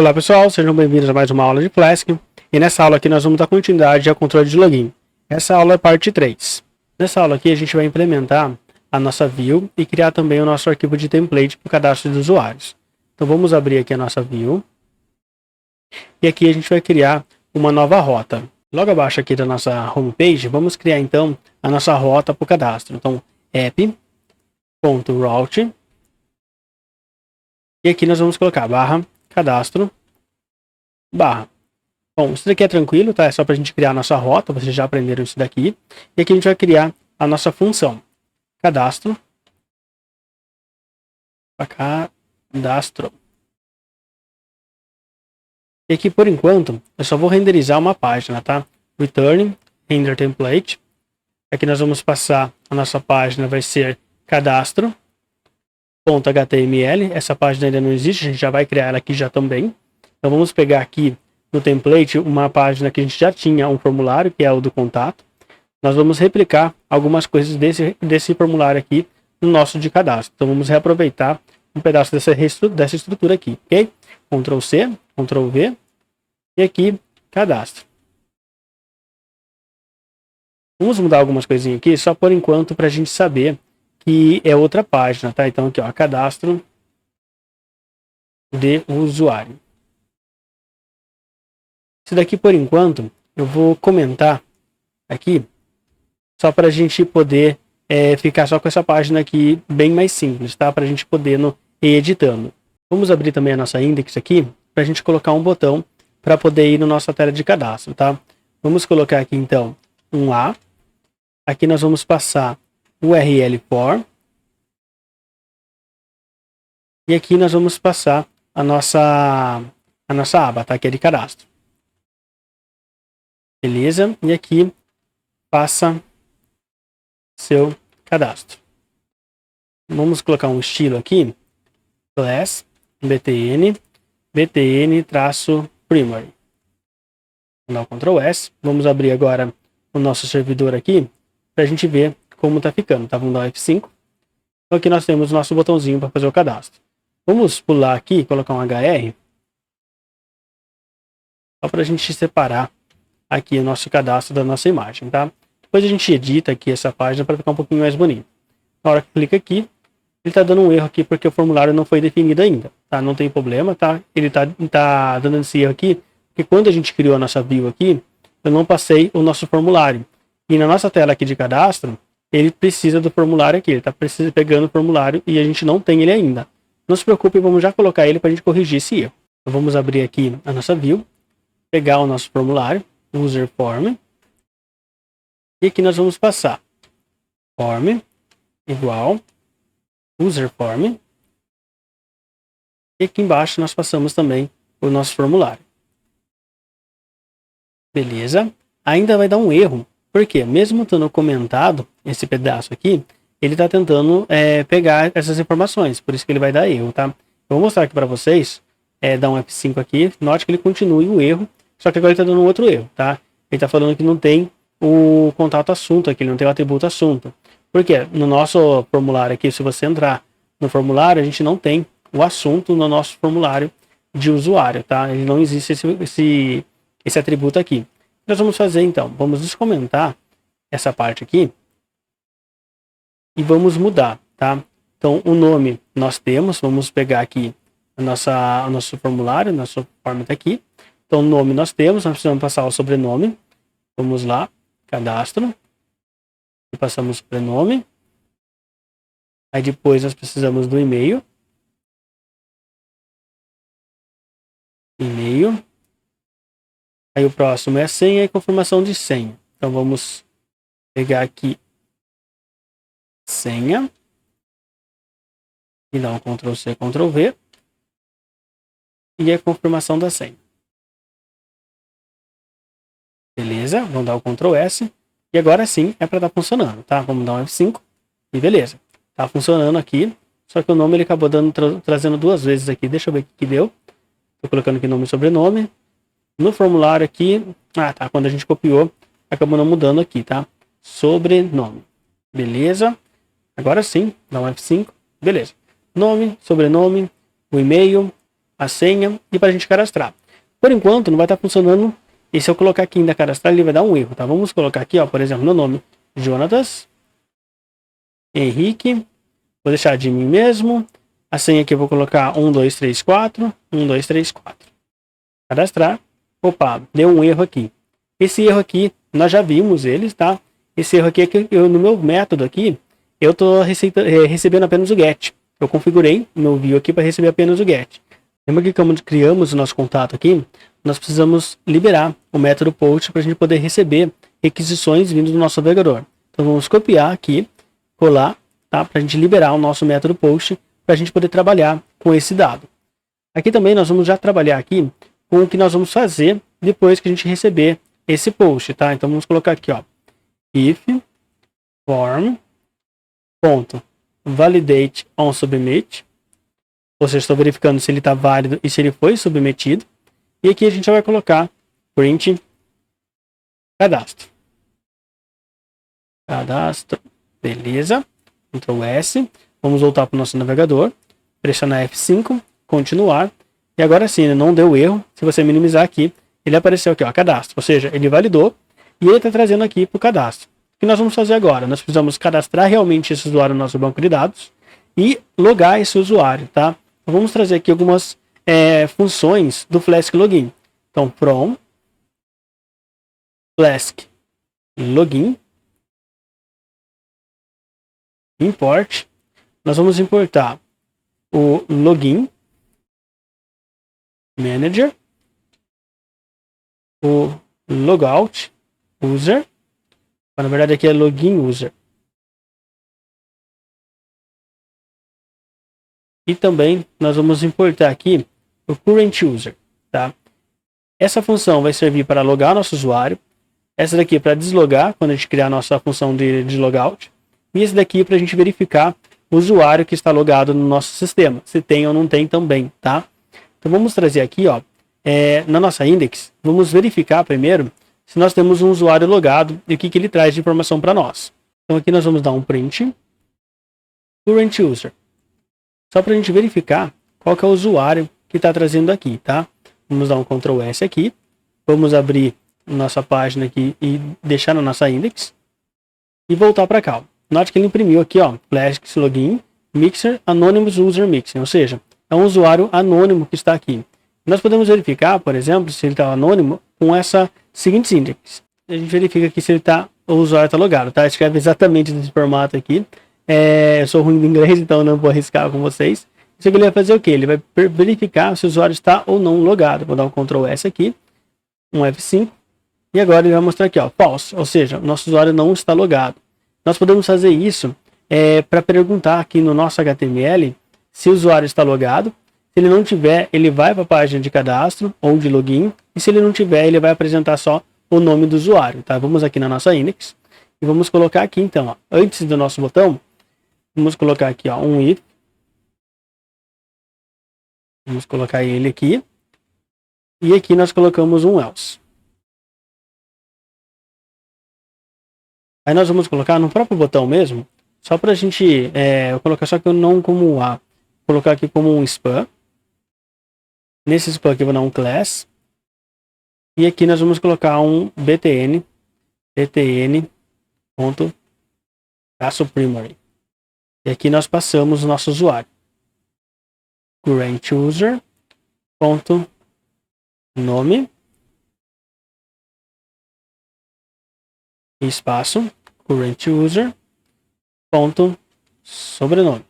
Olá pessoal, sejam bem-vindos a mais uma aula de Flask. E nessa aula aqui nós vamos dar continuidade ao controle de login. Essa aula é parte 3. Nessa aula aqui a gente vai implementar a nossa view e criar também o nosso arquivo de template para o cadastro de usuários. Então vamos abrir aqui a nossa view. E aqui a gente vai criar uma nova rota. Logo abaixo aqui da nossa homepage, vamos criar então a nossa rota para o cadastro. Então app.route. E aqui nós vamos colocar /cadastro. Bom, isso daqui é tranquilo, tá? É só para a gente criar a nossa rota, vocês já aprenderam isso daqui. E aqui a gente vai criar a nossa função. Cadastro. E aqui, por enquanto, eu só vou renderizar uma página, tá? Return, render template. Aqui nós vamos passar, a nossa página vai ser cadastro.html. Essa página ainda não existe, a gente já vai criar ela aqui já também. Então vamos pegar aqui no template uma página que a gente já tinha um formulário, que é o do contato. Nós vamos replicar algumas coisas desse formulário aqui no nosso de cadastro. Então vamos reaproveitar um pedaço dessa estrutura aqui, ok? Ctrl C, Ctrl V e aqui cadastro. Vamos mudar algumas coisinhas aqui, só por enquanto, para a gente saber que é outra página, tá? Então aqui, ó, cadastro de usuário. Isso daqui, por enquanto, eu vou comentar aqui, só para a gente poder ficar só com essa página aqui bem mais simples, tá? Para a gente poder ir editando. Vamos abrir também a nossa index aqui, para a gente colocar um botão para poder ir na nossa tela de cadastro, tá? Vamos colocar aqui, então, um A. Aqui nós vamos passar URL for. E aqui nós vamos passar a nossa aba, tá? Que é de cadastro. Beleza? E aqui passa seu cadastro. Vamos colocar um estilo aqui. Class, btn-primary. Vou dar o Ctrl S. Vamos abrir agora o nosso servidor aqui para a gente ver como está ficando. Tá? Vamos dar o F5. Então aqui nós temos o nosso botãozinho para fazer o cadastro. Vamos pular aqui e colocar um HR. Só para a gente separar aqui o nosso cadastro da nossa imagem, tá? Depois a gente edita aqui essa página para ficar um pouquinho mais bonito. Na hora que clica aqui, ele está dando um erro aqui porque o formulário não foi definido ainda, tá? Não tem problema, tá? Ele tá dando esse erro aqui porque quando a gente criou a nossa view aqui, eu não passei o nosso formulário. E na nossa tela aqui de cadastro, ele precisa do formulário aqui. Ele está pegando o formulário e a gente não tem ele ainda. Não se preocupe, vamos já colocar ele para a gente corrigir esse erro. Então, vamos abrir aqui a nossa view, pegar o nosso formulário, user form, e aqui nós vamos passar form igual user form, e aqui embaixo nós passamos também o nosso formulário. Beleza? Ainda vai dar um erro, porque mesmo tendo comentado esse pedaço aqui, ele está tentando pegar essas informações, por isso que ele vai dar erro, tá? Eu vou mostrar aqui para vocês, dar um F5 aqui, note que ele continue o erro, só que agora ele está dando um outro erro, tá? Ele está falando que não tem o contato assunto aqui, ele não tem o atributo assunto. Por quê? No nosso formulário aqui, se você entrar no formulário, a gente não tem o assunto no nosso formulário de usuário, tá? Ele não existe esse atributo aqui. O que nós vamos fazer então? Vamos descomentar essa parte aqui e vamos mudar, tá? Então, o nome nós temos, vamos pegar aqui o nosso formulário, nosso form está aqui. Então, o nome nós temos, nós precisamos passar o sobrenome. Vamos lá, cadastro. E passamos o sobrenome. Aí depois nós precisamos do e-mail. E-mail. Aí o próximo é a senha e confirmação de senha. Então vamos pegar aqui senha. E dar um Ctrl C, Ctrl V. E a confirmação da senha. Beleza, vamos dar o Ctrl S. E agora sim é para estar funcionando, tá? Vamos dar um F5 e beleza. Tá funcionando aqui, só que o nome ele acabou trazendo duas vezes aqui. Deixa eu ver o que deu. Tô colocando aqui nome e sobrenome. No formulário aqui, tá, quando a gente copiou, acabou não mudando aqui, tá? Sobrenome. Beleza. Agora sim, dá um F5. Beleza. Nome, sobrenome, o e-mail, a senha e para a gente cadastrar. Por enquanto, não vai estar funcionando. E se eu colocar aqui ainda cadastrar, ele vai dar um erro, tá? Vamos colocar aqui, ó, por exemplo, meu nome, Jonatas Henrique. Vou deixar de mim mesmo. A senha aqui eu vou colocar 1234, 1234. Cadastrar. Opa, deu um erro aqui. Esse erro aqui, nós já vimos eles, tá? Esse erro aqui é que eu, no meu método aqui, eu tô recebendo apenas o get. Eu configurei meu view aqui para receber apenas o get. Lembra que quando criamos o nosso contato aqui, nós precisamos liberar o método post para a gente poder receber requisições vindo do nosso navegador. Então vamos copiar aqui, colar, tá? Para a gente liberar o nosso método post para a gente poder trabalhar com esse dado. Aqui também nós vamos já trabalhar aqui com o que nós vamos fazer depois que a gente receber esse post, tá? Então vamos colocar aqui, ó, if form ponto validate on submit, ou seja, estou verificando se ele está válido e se ele foi submetido. E aqui a gente vai colocar print cadastro. Cadastro, beleza. Ctrl S. Vamos voltar para o nosso navegador, pressionar F5, continuar. E agora sim, ele não deu erro. Se você minimizar aqui, ele apareceu aqui, ó, cadastro. Ou seja, ele validou e ele está trazendo aqui para o cadastro. O que nós vamos fazer agora? Nós precisamos cadastrar realmente esse usuário no nosso banco de dados e logar esse usuário, tá? Então vamos trazer aqui algumas funções do Flask Login. Então, from Flask Login import. Nós vamos importar o Login Manager, o Logout User. Na verdade aqui é Login User. E também nós vamos importar aqui o Current User, tá? Essa função vai servir para logar nosso usuário. Essa daqui é para deslogar, quando a gente criar a nossa função de logout. E esse daqui é para a gente verificar o usuário que está logado no nosso sistema, se tem ou não tem também, tá? Então vamos trazer aqui, ó, na nossa index, vamos verificar primeiro se nós temos um usuário logado e o que ele traz de informação para nós. Então aqui nós vamos dar um print Current User, só para a gente verificar qual que é o usuário que está trazendo aqui, tá? Vamos dar um Ctrl S aqui, vamos abrir nossa página aqui e deixar na nossa index e voltar para cá. Note que ele imprimiu aqui, ó, Flask Login Mixer Anonymous User Mixing, ou seja, é um usuário anônimo que está aqui. Nós podemos verificar, por exemplo, se ele está anônimo com essa seguinte index. A gente verifica aqui se o usuário está logado, tá? Escreve exatamente nesse formato aqui. Eu sou ruim de inglês, então não vou arriscar com vocês. Isso aqui ele vai fazer o quê? Ele vai verificar se o usuário está ou não logado. Vou dar um Ctrl S aqui, um F5, e agora ele vai mostrar aqui, ó, false, ou seja, nosso usuário não está logado. Nós podemos fazer isso para perguntar aqui no nosso HTML se o usuário está logado. Se ele não tiver, ele vai para a página de cadastro ou de login. E se ele não tiver, ele vai apresentar só o nome do usuário, tá? Vamos aqui na nossa index e vamos colocar aqui, então, ó, antes do nosso botão, vamos colocar aqui, ó, um if. Vamos colocar ele aqui. E aqui nós colocamos um else. Aí nós vamos colocar no próprio botão mesmo, só para a gente eu colocar só que eu não como A, colocar aqui como um spam. Nesse spam aqui eu vou dar um class. E aqui nós vamos colocar um btn primary. E aqui nós passamos o nosso usuário. Current user ponto nome espaço current user ponto sobrenome.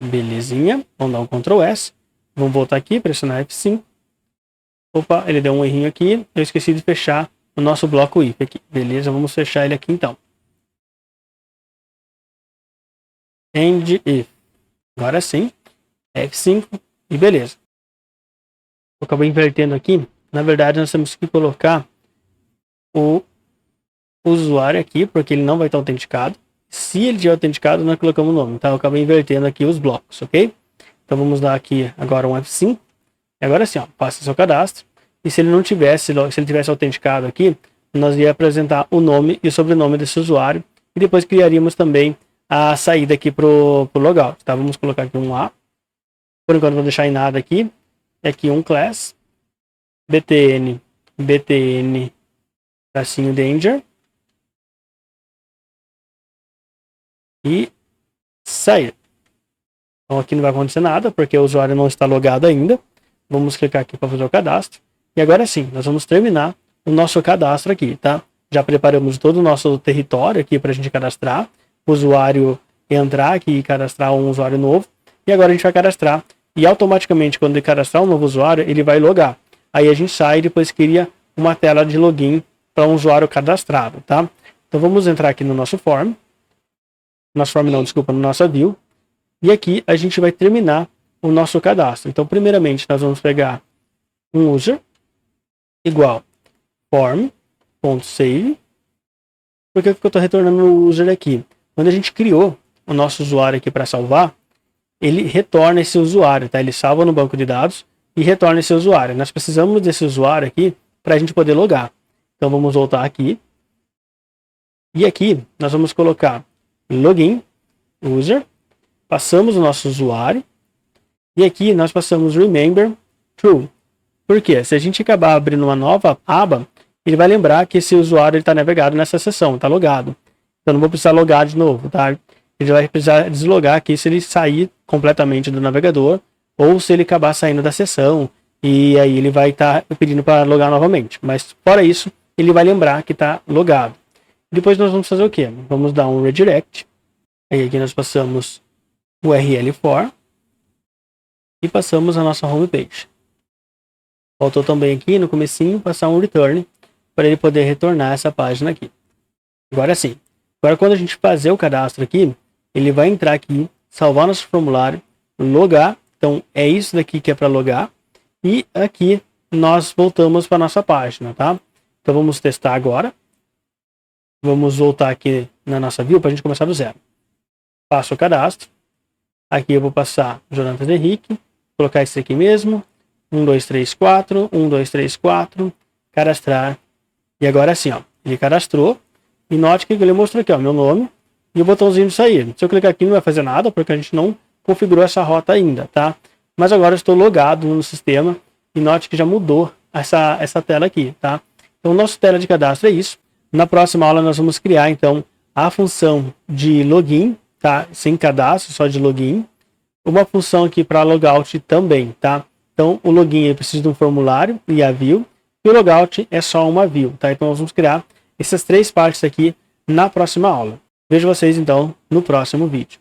Belezinha, vamos dar um Ctrl S, vamos voltar aqui, pressionar F5. Opa, ele deu um errinho aqui, eu esqueci de fechar o nosso bloco if aqui. Beleza, vamos fechar ele aqui então. End if. Agora sim, F5 e beleza. Eu acabei invertendo aqui, na verdade nós temos que colocar o usuário aqui, porque ele não vai estar autenticado. Se ele tiver autenticado, nós colocamos o nome. Então eu acabei invertendo aqui os blocos, ok? Então vamos dar aqui agora um F5. E agora sim, ó, faça seu cadastro. E se ele não tivesse, se ele tivesse autenticado aqui, nós ia apresentar o nome e o sobrenome desse usuário. E depois criaríamos também a saída aqui pro logout, tá? Vamos colocar aqui um A. Por enquanto, vou deixar em nada aqui. Aqui um class, btn, tracinho danger. E sair. Então aqui não vai acontecer nada, porque o usuário não está logado ainda. Vamos clicar aqui para fazer o cadastro. E agora sim, nós vamos terminar o nosso cadastro aqui, tá? Já preparamos todo o nosso território aqui para a gente cadastrar. O usuário entrar aqui e cadastrar um usuário novo. E agora a gente vai cadastrar. E automaticamente, quando ele cadastrar um novo usuário, ele vai logar. Aí a gente sai e depois cria uma tela de login para um usuário cadastrado, tá? Então vamos entrar aqui no nosso form. Nosso form não, desculpa, no nossa view. E aqui a gente vai terminar o nosso cadastro. Então, primeiramente, nós vamos pegar um user igual form.save. Por que eu estou retornando o user aqui? Quando a gente criou o nosso usuário aqui para salvar, ele retorna esse usuário, tá? Ele salva no banco de dados e retorna esse usuário. Nós precisamos desse usuário aqui para a gente poder logar. Então, vamos voltar aqui. E aqui, nós vamos colocar login, user, passamos o nosso usuário, e aqui nós passamos remember true. Por quê? Se a gente acabar abrindo uma nova aba, ele vai lembrar que esse usuário está navegado nessa sessão, está logado. Então não vou precisar logar de novo, tá? Ele vai precisar deslogar aqui se ele sair completamente do navegador, ou se ele acabar saindo da sessão, e aí ele vai estar pedindo para logar novamente. Mas fora isso, ele vai lembrar que está logado. Depois nós vamos fazer o quê? Vamos dar um redirect. Aí aqui nós passamos o URL for e passamos a nossa homepage. Faltou também aqui no comecinho passar um return para ele poder retornar essa página aqui. Agora sim. Agora quando a gente fazer o cadastro aqui, ele vai entrar aqui, salvar nosso formulário, logar. Então é isso daqui que é para logar. E aqui nós voltamos para nossa página, tá? Então vamos testar agora. Vamos voltar aqui na nossa view para a gente começar do zero. Passo o cadastro. Aqui eu vou passar Jonatas Henrique. Colocar esse aqui mesmo. 1, 2, 3, 4. 1, 2, 3, 4. Cadastrar. E agora sim, ó. Ele cadastrou. E note que ele mostrou aqui, ó, meu nome. E o botãozinho de sair. Se eu clicar aqui não vai fazer nada, porque a gente não configurou essa rota ainda, tá? Mas agora eu estou logado no sistema. E note que já mudou essa tela aqui, tá? Então, nossa tela de cadastro é isso. Na próxima aula nós vamos criar, então, a função de login, tá? Sem cadastro, só de login. Uma função aqui para logout também, tá? Então, o login precisa de um formulário e a view. E o logout é só uma view, tá? Então, nós vamos criar essas três partes aqui na próxima aula. Vejo vocês, então, no próximo vídeo.